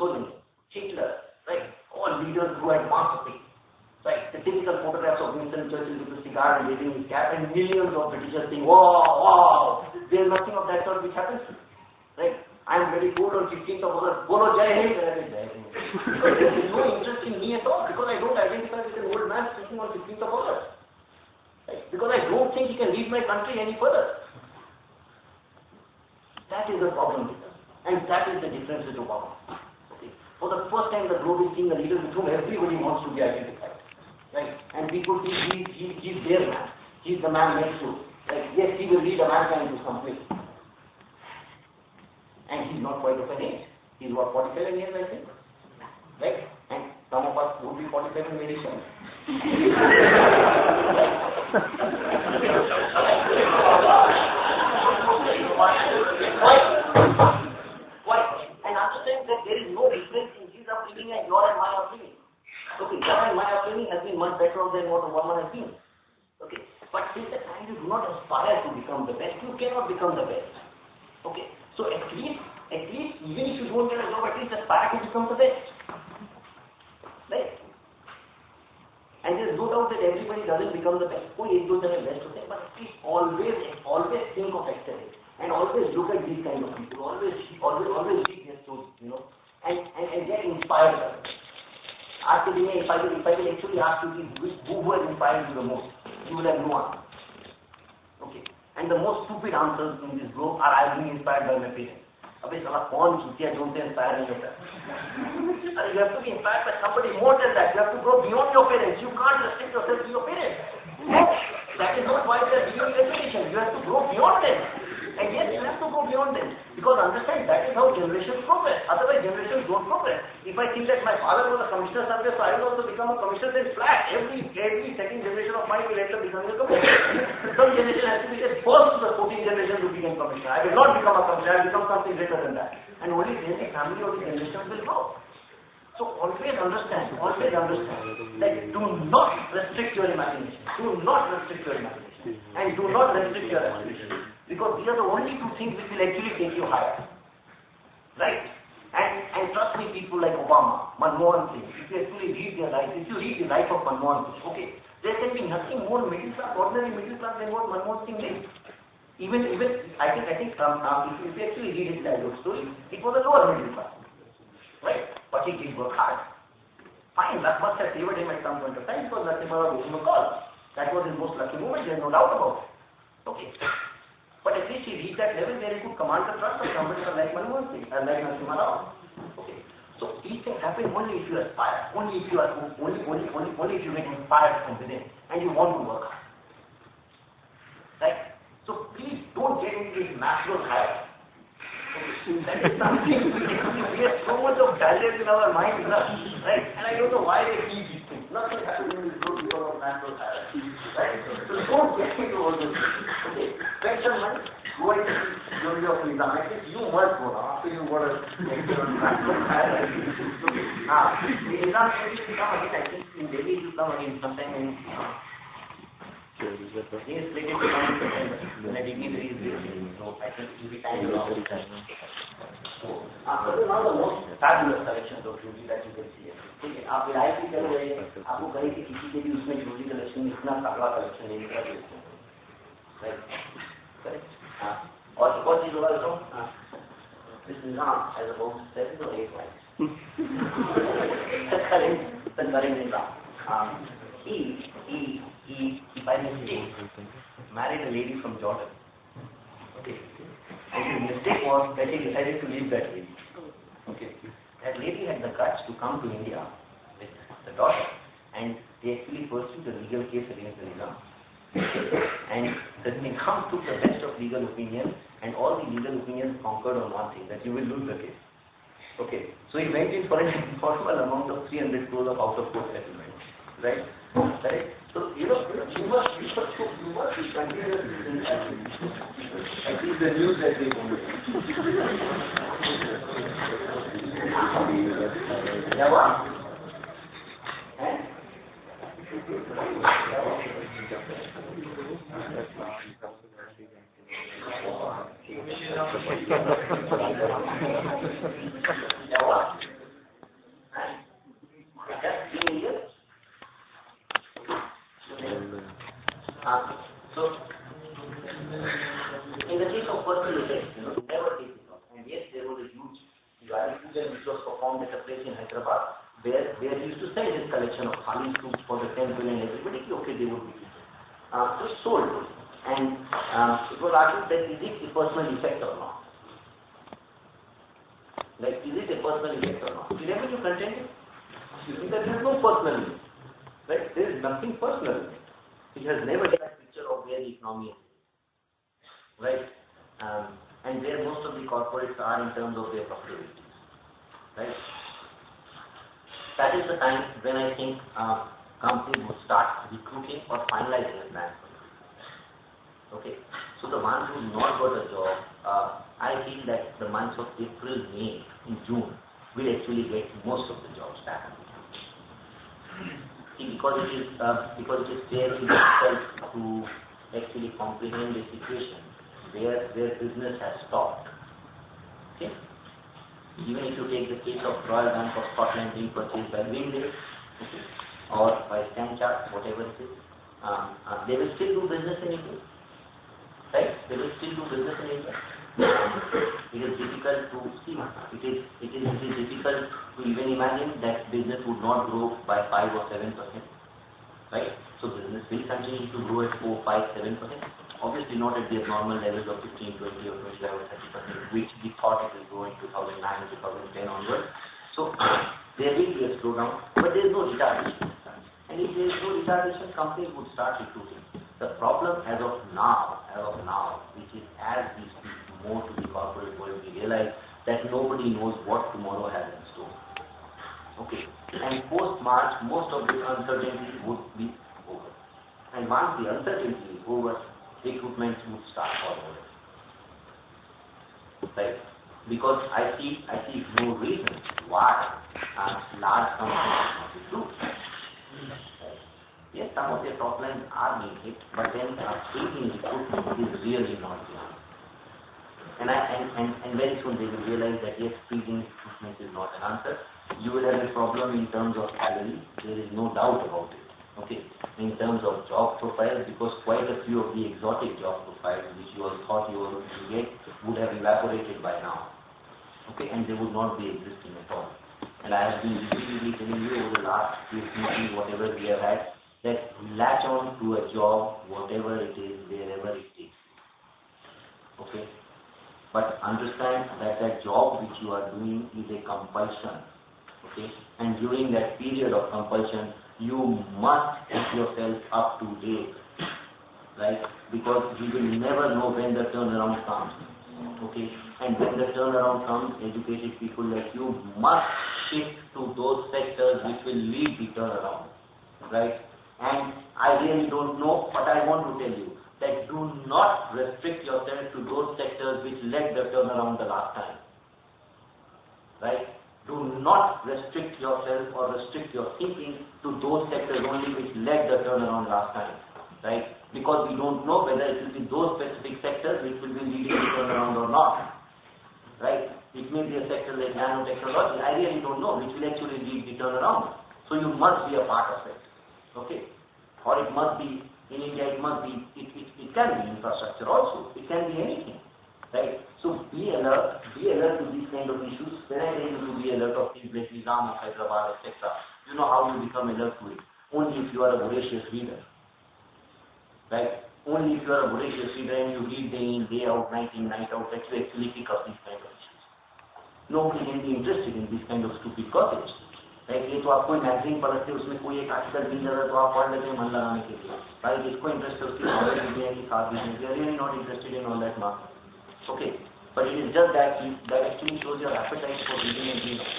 Mussolini, Hitler, right? All leaders who had masterpiece. Right, the typical photographs of Winston Churchill with a cigar and waving his cap, and millions of Britishers saying, wow, wow. There is nothing of that sort which happens. Right? I am very good on 15th of August. Bolo Jai Hind. Because there is no interest in me at all, because I don't identify with an old man speaking on 15th of August. Right? Because I don't think he can lead my country any further. That is the problem with us. And that is the difference with Obama. Okay? For the first time, the globe is seeing a leader with whom everybody wants to be identified. Right? And people think he's their man. He's the man next to. Like, yes, he will lead America into some place. And he's not quite of an age. He's what, 47 years, I think? Right? And some of us would be 47 very soon. Why? And understand that there is no difference in his upbringing and your and my upbringing. Okay, your and my upbringing has been much better than what Obama has been. Okay, but till the time you do not aspire to become the best, you cannot become the best. Okay, so at least, even if you don't get a job, at least aspire to become the best. Right? And there is no doubt that everybody doesn't become the best. But at least always think of excellence. And always look at these kind of people. Always read their stories, and get inspired. After the if I will actually ask you who has inspired you the most, you will have no answer. Okay. And the most stupid answers in this group are I being inspired by my parents. Abhi sala kaun chutiya jonte inspire nahi hota. You have to be inspired by somebody more than that. You have to go beyond your parents. You can't restrict yourself to your parents. That is not why they are giving you education. You have to go beyond them. And yes, you have to go beyond them. Because understand, that is how generations progress. Otherwise, generations don't progress. If I think that my father was a commissioner somewhere, so I will also become a commissioner, then flat. Every second generation of mine will end up becoming a commissioner. Some generation has to be the first to the 14th generation to become commissioner. I will not become a commissioner, I will become something greater than that. And only then the family or the generation will grow. So always understand that do not restrict your imagination. Do not restrict your imagination. And do not restrict your aspiration. Because these are the only two things which will actually take you higher. Right? And trust me, people like Obama, Manmohan Singh, if you actually read their life, if you read the life of Manmohan Singh, okay, there can be nothing more middle class, ordinary middle class than what Manmohan Singh lived. Even I think if you actually read his childhood story, it was a lower middle class. Right? But he did work hard. Fine, luck must have favored him at some point of time because Narasimha gave him a call. That was his most lucky moment, there is no doubt about it. Okay. But at least he reached that level where he could command the trust of somebody like Manmohan Singh, like Narasimha Rao. Okay. So these things happen only if you aspire, only if you get inspired from within and you want to work hard. Right? So please don't get into this natural high. That is something we have so much of barriers in our mind, right? And I don't know why they keep these things. Nothing happens in this group because of natural high. Right? So don't get into all this. Okay. Spend some money, go and see your exam. At least you must go now. After you got a lecture on natural high. The exam will come again. I think in Delhi it will come again sometime in he is slated to come in September. When I degree there is this. So I think it will be time to now. So now the most fabulous collections of jewelry that you can see. ठीक है, आप विरायत भी कर रहे हैं, आपको कहीं से किसी के भी उसमें jewelry collection में इतना तगड़ा collection नहीं मिला जो right, correct? हाँ, और एक और चीज होगा दोस्तों, this Nizam has about 7 or 8 wives. The current Nizam. He by mistake married a lady from Jordan. Okay. And his mistake was that he decided to leave that lady. Okay. That lady had the guts to come to India with the daughter, and they actually pursued a legal case against the Nizam. And the Nizam took the best of legal opinion, and all the legal opinions conquered on one thing, that you will lose the case. Okay. So he went in for an impossible amount of 300 crores of out-of-court settlement. Right? Correct? So, you must be continuously in that. At least the news that they want. Yeah, what? Yeah, what? Diwali Puja which was performed at a place in Hyderabad, where he used to sell his collection of thali soups for the temple and everybody, okay, they would be eaten. So it's sold. And it was argued that is it a personal effect or not? Like, is it a personal effect or not? Whenever you contend it, you think that there is no personal effect. Right? There is nothing personal. It has never been a picture of where the economy is. Right? And where most of the corporates are in terms of their profitability. Right? That is the time when I think companies would start recruiting or finalizing a plan. Okay? So the ones who not got a job, I feel that the months of April, May, and June will actually get most of the jobs back. See, because it is fairly difficult to actually comprehend a situation where business has stopped. Okay? Even if you take the case of Royal Bank of Scotland being purchased by Wingate, okay, or by Stanchart, whatever it is, they will still do business in India. Right? They will still do business in India. It is difficult to see. It is difficult to even imagine that business would not grow by 5 or 7%. Right? So business will continue to grow at 4, 5, 7%. Obviously not at the normal levels of 15, 20 or 25 or 30%, which we thought it will grow in 2009, 2010 onwards. So there will be a slowdown, but there is no retardation. And if there is no retardation, companies would start recruiting. The problem as of now, which is as we speak more to the corporate world, we realize that nobody knows what tomorrow has in store. Okay. And post-March, most of the uncertainty would be over. And once the uncertainty is over, recruitment would start all over. Right? Because I see no reason why large companies not recruit. Yes, some of their top lines are being hit, but then taking recruitment is really not the answer. And very soon they will realize that yes, freezing recruitment is not an answer. You will have a problem in terms of salary, there is no doubt about it. Okay, in terms of job profiles, because quite a few of the exotic job profiles which you all thought you were going to get would have evaporated by now. Okay, and they would not be existing at all. And I have been repeatedly telling you over the last few meetings, whatever we have had, that latch on to a job, whatever it is, wherever it takes. Okay? But understand that that job which you are doing is a compulsion. Okay? And during that period of compulsion, you must keep yourself up to date. Right? Because you will never know when the turnaround comes. Okay? And when the turnaround comes, educated people like you must shift to those sectors which will lead the turnaround. Right? And I really don't know, but I want to tell you that do not restrict yourself to those sectors which led the turnaround the last time. Right? Do not restrict yourself or restrict your thinking to those sectors only which led the turnaround last time. Right? Because we don't know whether it will be those specific sectors which will be leading the turnaround or not. Right? It may be a sector like nanotechnology. I really don't know which will actually lead the turnaround. So you must be a part of it. Okay? Or it must be, in India it must be, it can be infrastructure also. It can be anything. Right? So be alert to these kind of issues. When I tell you to be alert of things like Nizam of Hyderabad, etc., you know how you become alert to it. Only if you are a voracious reader. Right? Only if you are a voracious reader and you read day in, day out, night in, night out, that you actually pick up these kind of issues. Nobody can be interested in these kind of stupid gossip. Like ये तो आप कोई magazine पढ़ते उसमें कोई एक article मिल जाता तो आप पढ़ लेते हैं मन लगाने के लिए भाई जिसको इंटरेस्ट है उसकी नॉलेज भी है कि साथ भी है really not interested in all that mark okay but it is just that actually shows your appetite for reading and reading.